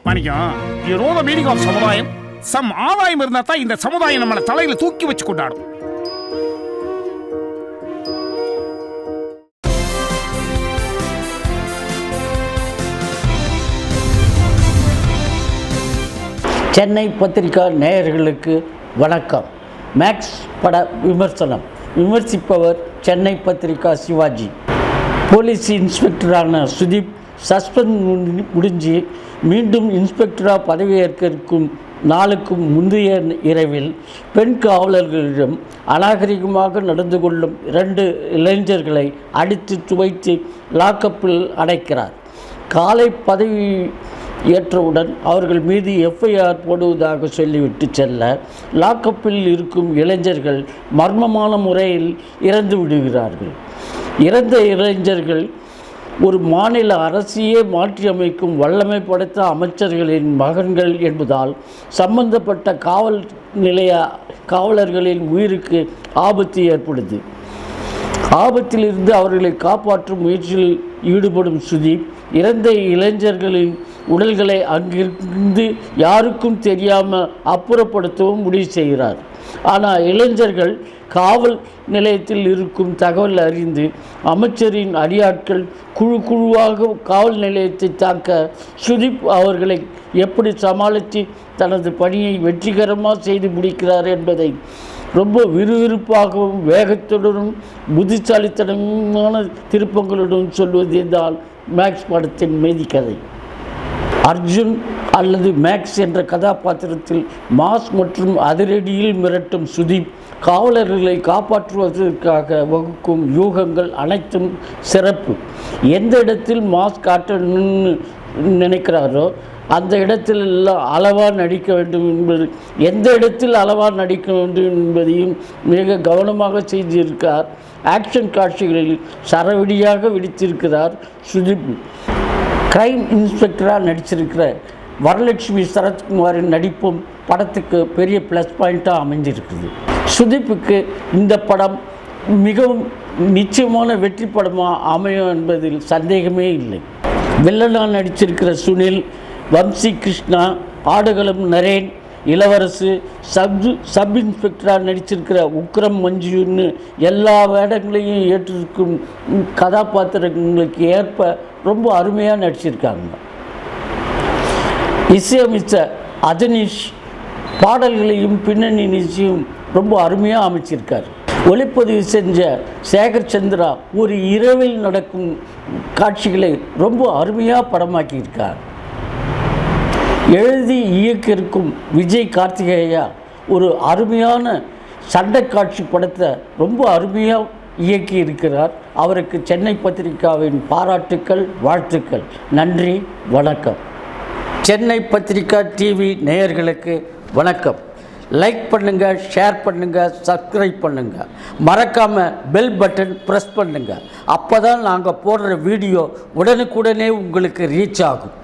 Manickam, you know the meaning of சமுதாயம். சம் ஆதாயம் இருந்தா தான் இந்த சமுதாயம் நம்மளை தலையில தூக்கி வச்சு கொண்டாடும். சென்னை பத்திரிகா நேயர்களுக்கு வணக்கம். மேக்ஸ் பட விமர்சனம் விமர்சிப்பவர் சென்னை பத்திரிகா சிவாஜி. போலீஸ் இன்ஸ்பெக்டரான சுதீப் சஸ்பெண்ட் முடிஞ்சு மீண்டும் இன்ஸ்பெக்டராக பதவியேற்க இருக்கும் நாளுக்கும் முந்தைய இரவில் பெண் காவலர்களிடம் அநாகரிகமாக நடந்து கொள்ளும் 2 இளைஞர்களை அடித்து துவைத்து லாக்கப்பில் அடைக்கிறார். காலை பதவி ஏற்றவுடன் அவர்கள் மீது எஃப்ஐஆர் போடுவதாக சொல்லிவிட்டு செல்ல லாக்கப்பில் இருக்கும் இளைஞர்கள் மர்மமான முறையில் இறந்து விடுகிறார்கள். இறந்த இளைஞர்கள் ஒரு மாநில அரசையே மாற்றியமைக்கும் வல்லமை படைத்த அமைச்சர்களின் மகன்கள் என்பதால் சம்பந்தப்பட்ட காவல் நிலைய காவலர்களின் உயிருக்கு ஆபத்து ஏற்படுது. ஆபத்திலிருந்து அவர்களை காப்பாற்றும் முயற்சியில் ஈடுபடும் சுதீப் இறந்த இளைஞர்களின் உடல்களை அங்கிருந்து யாருக்கும் தெரியாமல் அப்புறப்படுத்தவும் முடிவு செய்கிறார். ஆனால் இளைஞர்கள் காவல் நிலையத்தில் இருக்கும் தகவல் அறிந்து அமைச்சரின் அடியாட்கள் குழுவாக காவல் நிலையத்தை தாக்க சுதீப் அவர்களை எப்படி சமாளித்து தனது பணியை வெற்றிகரமாக செய்து முடிக்கிறார் என்பதை ரொம்ப விறுவிறுப்பாகவும் வேகத்துடனும் புத்திசாலித்தனமான திருப்பங்களுடன் சொல்வதே தான் மேக்ஸ் படத்தின் மீதிக்கதை. அர்ஜுன் அல்லது மேக்ஸ் என்ற கதாபாத்திரத்தில் மாஸ் மற்றும் அதிரடியில் மிரட்டும் சுதீப் காவலர்களை காப்பாற்றுவதற்காக வகுக்கும் யூகங்கள் அனைத்தும் சிறப்பு. எந்த இடத்தில் மாஸ் காட்டணும்னு நினைக்கிறாரோ அந்த இடத்தில் எல்லாம் அளவாக நடிக்க வேண்டும் என்பது எந்த இடத்தில் அளவாக நடிக்க வேண்டும் என்பதையும் மிக கவனமாக செய்திருக்கார். ஆக்ஷன் காட்சிகளில் சரவெடியாக வெடித்திருக்கிறார் சுதீப். கிரைம் இன்ஸ்பெக்டராக நடிச்சிருக்கிற வரலட்சுமி சரத்குமாரின் நடிப்பும் படத்துக்கு பெரிய ப்ளஸ் பாயிண்ட்டாக அமைஞ்சிருக்குது. சுதீப்புக்கு இந்த படம் மிகவும் நிச்சயமான வெற்றி படமாக அமையும் என்பதில் சந்தேகமே இல்லை. வில்லனாக நடிச்சிருக்கிற சுனில், வம்சி கிருஷ்ணா, ஆடுகளம் நரேன், இளவரசு, சப் இன்ஸ்பெக்டராக நடிச்சிருக்கிற உக்ரம் மஞ்சுன்னு எல்லா வேடங்களையும் ஏற்றிருக்கும் கதாபாத்திரங்களுக்கு ஏற்ப ரொம்ப அருமையாக நடிச்சிருக்காங்க. இசையமைச்ச அஜனீஷ் பாடல்களையும் பின்னணி நிச்சயம் ரொம்ப அருமையாக அமைச்சிருக்கார். ஒளிப்பதிவு செஞ்ச சேகர் சந்திரா ஒரு இரவில் நடக்கும் காட்சிகளை ரொம்ப அருமையாக படமாக்கியிருக்கார். எழுதி இயக்கியிருக்கும் விஜய் கார்த்திகேயா ஒரு அருமையான சண்டை காட்சி படத்தை ரொம்ப அருமையாக இயக்கி இருக்கிறார். அவருக்கு சென்னை பத்திரிகாவின் பாராட்டுக்கள், வாழ்த்துக்கள். நன்றி, வணக்கம். சென்னை பத்திரிகா டிவி நேயர்களுக்கு வணக்கம். லைக் பண்ணுங்கள், ஷேர் பண்ணுங்கள், சப்ஸ்கிரைப் பண்ணுங்கள். மறக்காமல் பெல் பட்டன் ப்ரெஸ் பண்ணுங்கள். அப்போ தான் நாங்கள் போடுற வீடியோ உடனுக்குடனே உங்களுக்கு ரீச் ஆகும்.